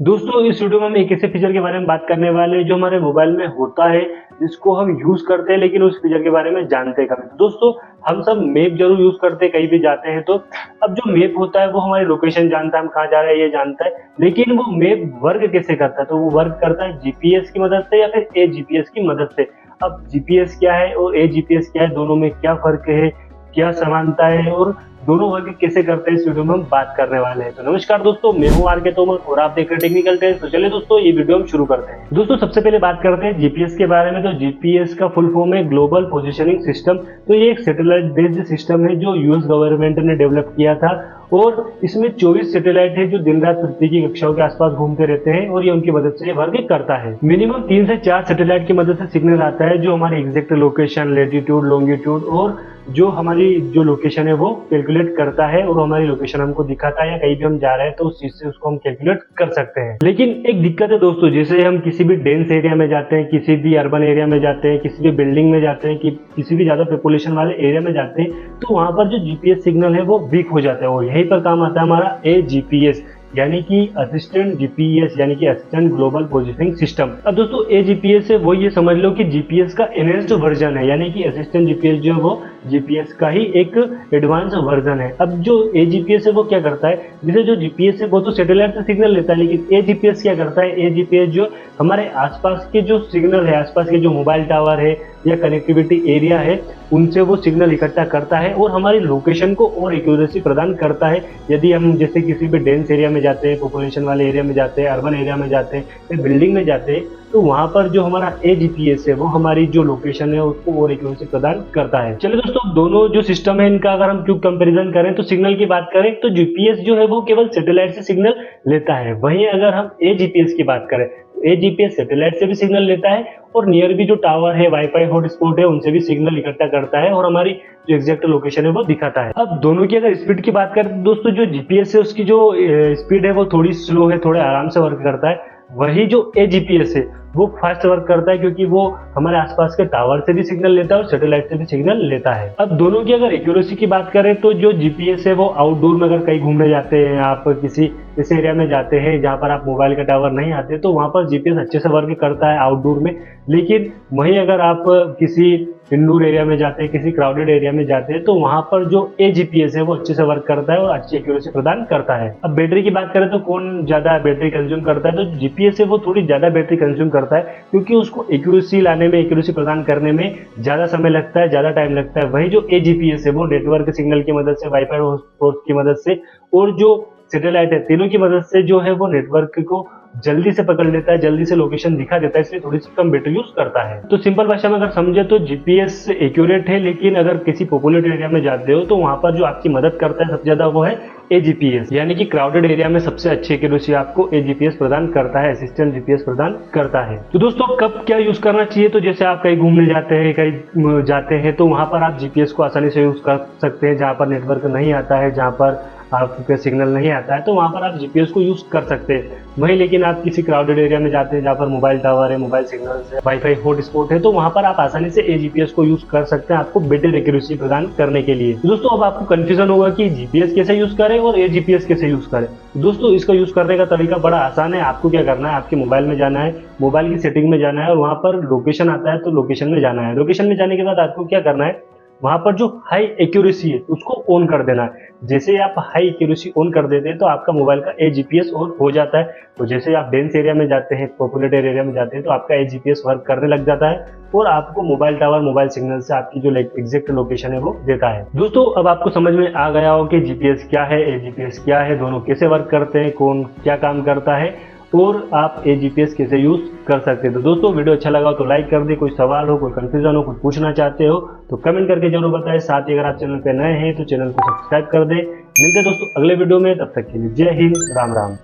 दोस्तों इस वीडियो में हम एक ऐसे फीचर के बारे में बात करने वाले हैं जो हमारे मोबाइल में होता है, जिसको हम यूज करते हैं लेकिन उस फीचर के बारे में जानते कम हैं। दोस्तों हम सब मैप जरूर यूज करते हैं कहीं भी जाते हैं तो। अब जो मैप होता है वो हमारी लोकेशन जानता है, हम कहाँ जा रहे हैं ये जानता है, लेकिन वो मैप वर्क कैसे करता है? तो वो वर्क करता है जीपीएस की मदद से या फिर एजीपीएस की मदद से। अब जीपीएस क्या है और एजीपीएस क्या है, दोनों में क्या फर्क है, क्या समानता है और दोनों वर्क कैसे करते हैं, इस वीडियो में हम बात करने वाले हैं। तो नमस्कार दोस्तों, मैं हूं आर के तोमर और आप देख रहे हैं टेक्निकल टेस्ट। तो चलिए दोस्तों ये वीडियो हम शुरू करते हैं। दोस्तों सबसे पहले बात करते हैं जीपीएस के बारे में। तो जीपीएस का फुल फॉर्म है ग्लोबल पोजिशनिंग सिस्टम। तो ये एक सैटेलाइट बेस्ड सिस्टम है जो यूएस गवर्नमेंट ने डेवलप किया था और इसमें 24 सैटेलाइट है जो दिन रात पृथ्वी की कक्षाओं के आसपास घूमते रहते हैं और ये उनकी मदद से वर्क करता है। मिनिमम 3 से 4 सैटेलाइट की मदद से सिग्नल आता है जो हमारी एग्जैक्ट लोकेशन, लेटीट्यूड, लॉन्गिट्यूड और जो हमारी जो लोकेशन है वो कैलकुलेट करता है और हमारी लोकेशन हमको दिखाता है, या कहीं भी हम जा रहे हैं तो उस चीज से उसको हम कैलकुलेट कर सकते हैं। लेकिन एक दिक्कत है दोस्तों, जैसे हम किसी भी डेंस एरिया में जाते हैं, किसी भी अर्बन एरिया में जाते हैं, किसी भी बिल्डिंग में जाते हैं, किसी भी ज्यादा पॉपुलेशन वाले एरिया में जाते हैं, तो वहां पर जो जीपीएस सिग्नल है वो वीक हो जाता है और यहीं पर काम आता है हमारा एजीपीएस यानी कि असिस्टेंट जीपीएस यानी कि असिस्टेंट ग्लोबल पोजिशनिंग सिस्टम। अब दोस्तों एजीपीएस है वो ये समझ लो कि जीपीएस का एनहेंस्ड वर्जन है, यानी कि असिस्टेंट जीपीएस जो है वो जीपीएस का ही एक एडवांस वर्जन है। अब जो एजीपीएस है वो क्या करता है, जैसे जो जीपीएस है वो तो सैटेलाइट से सिग्नल लेता है, लेकिन एजीपीएस क्या करता है, एजीपीएस जो हमारे आसपास के जो सिग्नल है, आसपास के जो मोबाइल टावर है या कनेक्टिविटी एरिया है, उनसे वो सिग्नल इकट्ठा करता है और हमारी लोकेशन को और एक्यूरेसी प्रदान करता है। यदि हम जैसे किसी भी डेंस एरिया में जाते हैं, पॉपुलेशन वाले एरिया में जाते हैं, अर्बन एरिया में जाते हैं या बिल्डिंग में जाते हैं, तो वहां पर जो हमारा एजीपीएस है वो हमारी जो लोकेशन है उसको और एक्यूरेसी प्रदान करता है। चलिए दोस्तों दोनों जो सिस्टम है इनका अगर हम क्यों कंपैरिजन करें तो सिग्नल की बात करें तो जीपीएस जो है वो केवल सैटेलाइट से सिग्नल लेता है, वहीं अगर हम एजीपीएस की बात करें एजीपीएस सैटेलाइट से भी सिग्नल लेता है और नियर भी जो टावर है, वाईफाई हॉटस्पॉट है, उनसे भी सिग्नल इकट्ठा करता है और हमारी जो एग्जैक्ट लोकेशन है वो दिखाता है। अब दोनों की अगर स्पीड की बात करें तो दोस्तों जो जीपीएस है उसकी जो स्पीड है वो थोड़ी स्लो है, थोड़े आराम से वर्क करता है, वही जो एजीपीएस है वो फास्ट वर्क करता है क्योंकि वो हमारे आसपास के टावर से भी सिग्नल लेता है और सैटेलाइट से भी सिग्नल लेता है। अब दोनों की अगर एक्यूरेसी की बात करें तो जो जीपीएस है वो आउटडोर में अगर कहीं घूमने जाते हैं, आप किसी ऐसे एरिया में जाते हैं जहां पर आप मोबाइल का टावर नहीं आते, तो वहां पर जीपीएस अच्छे से वर्क करता है आउटडोर में। लेकिन वहीं अगर आप किसी इंडोर एरिया में जाते हैं, किसी क्राउडेड एरिया में जाते हैं, तो वहां पर जो एजीपीएस है वो अच्छे से वर्क करता है और अच्छी एक्यूरेसी प्रदान करता है। अब बैटरी की बात करें तो कौन ज्यादा बैटरी कंज्यूम करता है, तो जीपीएस है वो थोड़ी ज्यादा बैटरी कंज्यूम करता है क्योंकि उसको एक्यूरेसी लाने में, एक्यूरेसी प्रदान करने में ज्यादा समय लगता है, ज्यादा टाइम लगता है। वही जो एजीपीएस है वो नेटवर्क सिग्नल की मदद से, वाईफाई हॉटस्पॉट की मदद से और जो सैटेलाइट है, तीनों की मदद से जो है वो नेटवर्क को जल्दी से पकड़ लेता है, जल्दी से लोकेशन दिखा देता है, इसलिए थोड़ी सी कम बैटरी यूज करता है। तो सिंपल भाषा में अगर समझे तो जीपीएस एक्यूरेट है, लेकिन अगर किसी पॉपुलेटेड एरिया में जाते हो तो वहां पर जो आपकी मदद करता है सबसे ज्यादा वो है एजीपीएस, यानी कि क्राउडेड एरिया में सबसे अच्छी एक्यूरेसी आपको एजीपीएस प्रदान करता है, असिस्टेंट जीपीएस प्रदान करता है। तो दोस्तों कब क्या यूज करना चाहिए, तो जैसे आप कहीं घूमने जाते हैं, कहीं जाते हैं, तो वहां पर आप जीपीएस को आसानी से यूज कर सकते हैं। जहां पर नेटवर्क नहीं आता है, जहां पर आपके सिग्नल नहीं आता है, तो वहां पर आप जीपीएस को यूज कर सकते हैं। वहीं लेकिन आप किसी क्राउडेड एरिया में जाते हैं जहां पर मोबाइल टावर है, मोबाइल सिग्नल है, वाईफाई हॉटस्पॉट है, तो वहां पर आप आसानी से एजीपीएस को यूज कर सकते हैं आपको बेटर एक्यूरेसी प्रदान करने के लिए। दोस्तों अब आपको कंफ्यूजन होगा कि जीपीएस कैसे यूज करें और एजीपीएस कैसे यूज करें। दोस्तों इसका यूज करने का तरीका बड़ा आसान है। आपको क्या करना है, आपके मोबाइल में जाना है, मोबाइल की सेटिंग में जाना है और वहां पर लोकेशन आता है तो लोकेशन में जाना है। लोकेशन में जाने के बाद आपको क्या करना है, वहां पर जो हाई एक्यूरेसी है उसको ऑन कर देना है। जैसे आप हाई एक्यूरेसी ऑन कर देते हैं तो आपका मोबाइल का एजीपीएस ऑन हो जाता है। तो जैसे आप डेंस एरिया में जाते हैं, पॉपुलेटेड एरिया में जाते हैं, तो आपका एजीपीएस वर्क करने लग जाता है और आपको मोबाइल टावर, मोबाइल सिग्नल से आपकी जो एग्जैक्ट लोकेशन है वो देता है। दोस्तों अब आपको समझ में आ गया हो कि जीपीएस क्या है, एजीपीएस क्या है, दोनों कैसे वर्क करते हैं, कौन क्या काम करता है और आप एजीपीएस कैसे यूज कर सकते हैं। तो दोस्तों वीडियो अच्छा लगा तो लाइक कर दे, कोई सवाल हो, कोई कंफ्यूजन हो, कुछ पूछना चाहते हो तो कमेंट करके जरूर बताएं। साथ ही अगर आप चैनल पे नए हैं तो चैनल को सब्सक्राइब कर दे। मिलते हैं दोस्तों अगले वीडियो में, तब तक के लिए जय हिंद, राम राम।